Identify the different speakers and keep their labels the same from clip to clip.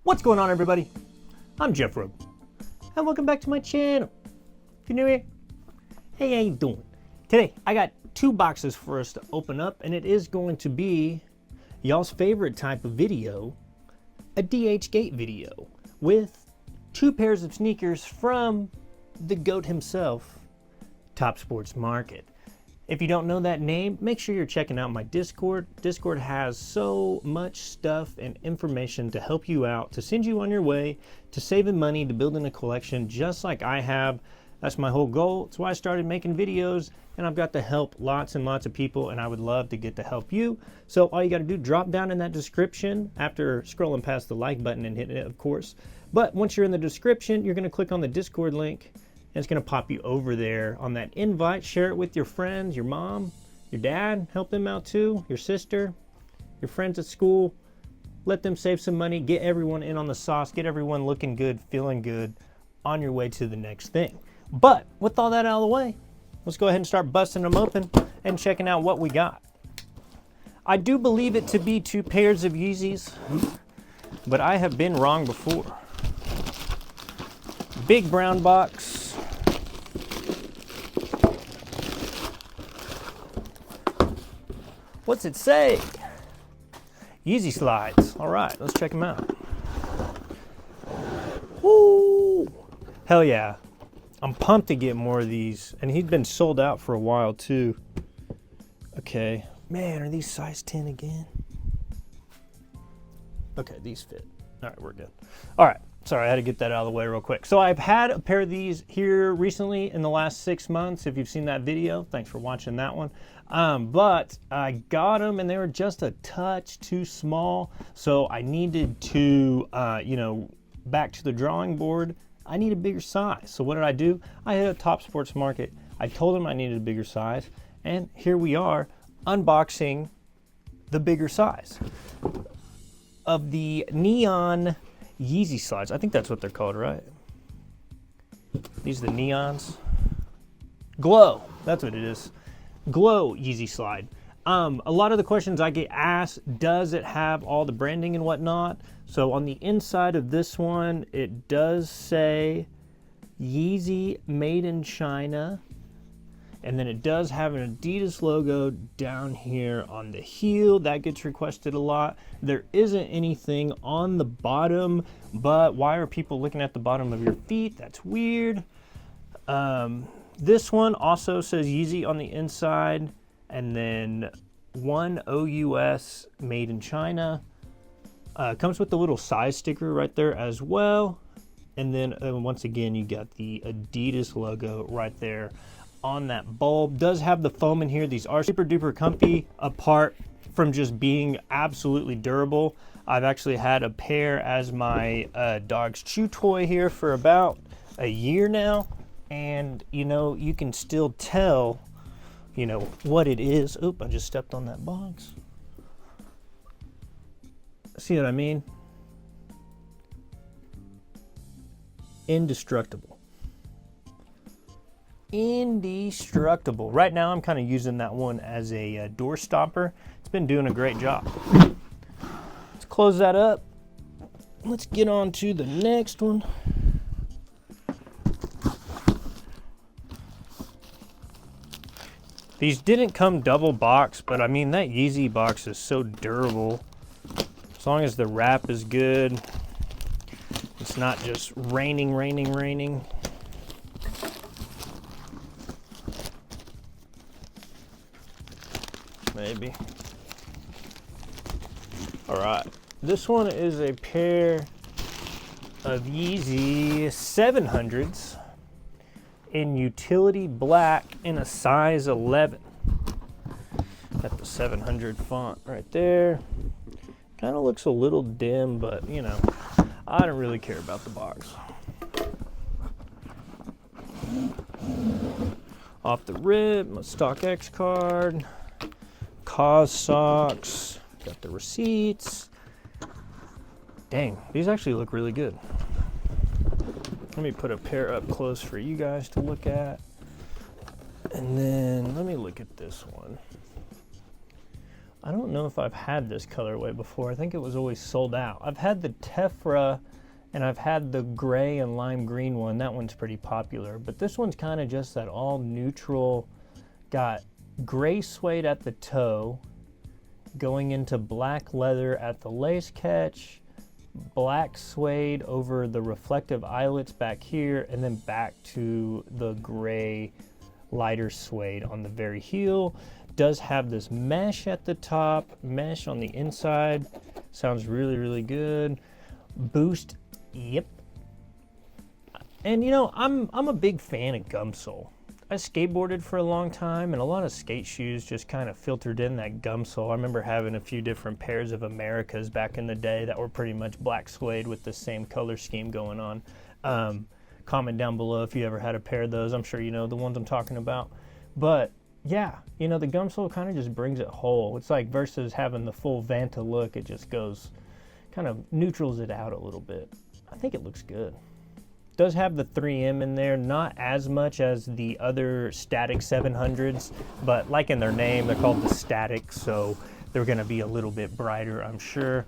Speaker 1: What's going on, everybody? I'm Jeff Robe, and welcome back to my channel. If you're new here, hey, how you doing? Today, I got two boxes for us to open up, and it is going to be y'all's favorite type of video, a DHGATE video, with two pairs of sneakers from the GOAT himself, Top Sports Market. If you don't know that name, make sure you're checking out my Discord. Discord has so much stuff and information to help you out, to send you on your way, to saving money, to building a collection just like I have. That's my whole goal. That's why I started making videos, and I've got to help lots and lots of people, and I would love to get to help you. So all you got to do, drop down in that description after scrolling past the like button and hitting it, of course. But once you're in the description, you're going to click on the Discord link. And it's going to pop you over there on that invite. Share it with your friends, your mom, your dad. Help them out too. Your sister, your friends at school. Let them save some money. Get everyone in on the sauce. Get everyone looking good, feeling good, on your way to the next thing. But with all that out of the way, let's go ahead and start busting them open and checking out what we got. I do believe it to be two pairs of Yeezys, but I have been wrong before. Big brown box. What's it say? Yeezy Slides. All right, let's check them out. Woo! Hell yeah. I'm pumped to get more of these. And he's been sold out for a while too. Okay. Man, are these size 10 again? Okay, these fit. All right, we're good. All right. Sorry, I had to get that out of the way real quick. So I've had a pair of these here recently in the last 6 months. If you've seen that video, thanks for watching that one. But I got them and they were just a touch too small. So I needed to, back to the drawing board. I need a bigger size. So what did I do? I hit up Top Sports Market. I told them I needed a bigger size. And here we are unboxing the bigger size of the neon Yeezy Slides. I think that's what they're called, right? These are the neons. Glow, that's what it is. Glow Yeezy Slide. A lot of the questions I get asked, does it have all the branding and whatnot? So on the inside of this one, it does say Yeezy made in China. And then it does have an Adidas logo down here on the heel. That gets requested a lot. There isn't anything on the bottom, but why are people looking at the bottom of your feet? That's weird. This one also says Yeezy on the inside, and then one OUS made in China. Comes with the little size sticker right there as well. And then once again, you got the Adidas logo right there on that bulb. Does have the foam in here. These are super duper comfy, apart from just being absolutely durable. I've actually had a pair as my dog's chew toy here for about a year now, and you can still tell what it is. Oop, I just stepped on that box. See what I mean? Indestructible. Indestructible. Right now I'm kind of using that one as a door stopper. It's been doing a great job. Let's close that up. Let's get on to the next one. These didn't come double box, but I mean that Yeezy box is so durable. As long as the wrap is good, it's not just raining. Maybe. All right, this one is a pair of Yeezy 700s in utility black in a size 11. Got the 700 font right there. Kind of looks a little dim, but I don't really care about the box. Off the rip, my StockX card. Cause socks, got the receipts. Dang, these actually look really good. Let me put a pair up close for you guys to look at. And then let me look at this one. I don't know if I've had this colorway before. I think it was always sold out. I've had the Tephra and I've had the gray and lime green one. That one's pretty popular, but this one's kind of just that all neutral, got gray suede at the toe, going into black leather at the lace catch, black suede over the reflective eyelets back here, and then back to the gray lighter suede on the very heel. Does have this mesh at the top, mesh on the inside. Sounds really, really good. Boost, yep. And you know, I'm a big fan of gum sole. I skateboarded for a long time, and a lot of skate shoes just kind of filtered in that gum sole. I remember having a few different pairs of Americas back in the day that were pretty much black suede with the same color scheme going on. Comment down below if you ever had a pair of those. I'm sure you know the ones I'm talking about. But yeah, you know, the gum sole kind of just brings it whole. It's like versus having the full Vanta look, it just goes, kind of neutrals it out a little bit. I think it looks good. Does have the 3M in there, not as much as the other Static 700s, but like in their name, they're called the Static, so they're gonna be a little bit brighter, I'm sure.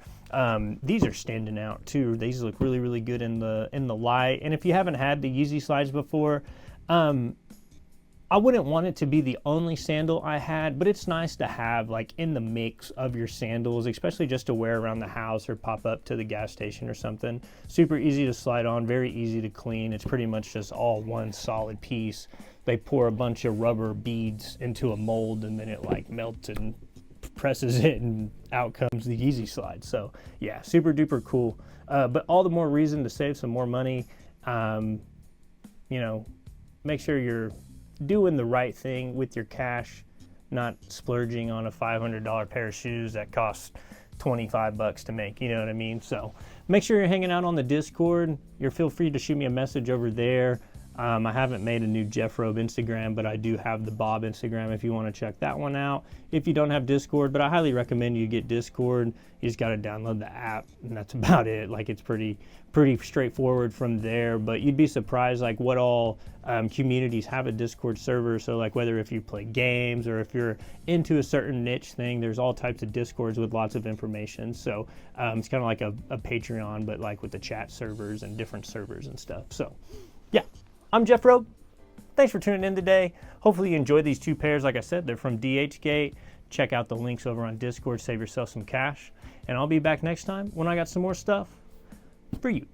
Speaker 1: These are standing out too. These look really, really good in the light. And if you haven't had the Yeezy Slides before, I wouldn't want it to be the only sandal I had, but it's nice to have like in the mix of your sandals, especially just to wear around the house or pop up to the gas station or something. Super easy to slide on, very easy to clean. It's pretty much just all one solid piece. They pour a bunch of rubber beads into a mold and then it like melts and presses it and out comes the Yeezy Slide. So yeah, super duper cool. But all the more reason to save some more money. You know, make sure you're doing the right thing with your cash, not splurging on a $500 pair of shoes that costs 25 bucks to make, you know what I mean? So make sure you're hanging out on the Discord. Feel free to shoot me a message over there. I haven't made a new Jeff Robe Instagram, but I do have the Bob Instagram if you want to check that one out. If you don't have Discord, but I highly recommend you get Discord. You just got to download the app, and that's about it. Like, it's pretty straightforward from there, but you'd be surprised like what all communities have a Discord server. So like whether if you play games or if you're into a certain niche thing, there's all types of Discords with lots of information. So it's kind of like a Patreon, but like with the chat servers and different servers and stuff. So yeah. I'm Jeff Robe. Thanks for tuning in today. Hopefully you enjoyed these two pairs. Like I said, they're from DHGATE. Check out the links over on Discord. Save yourself some cash. And I'll be back next time when I got some more stuff for you.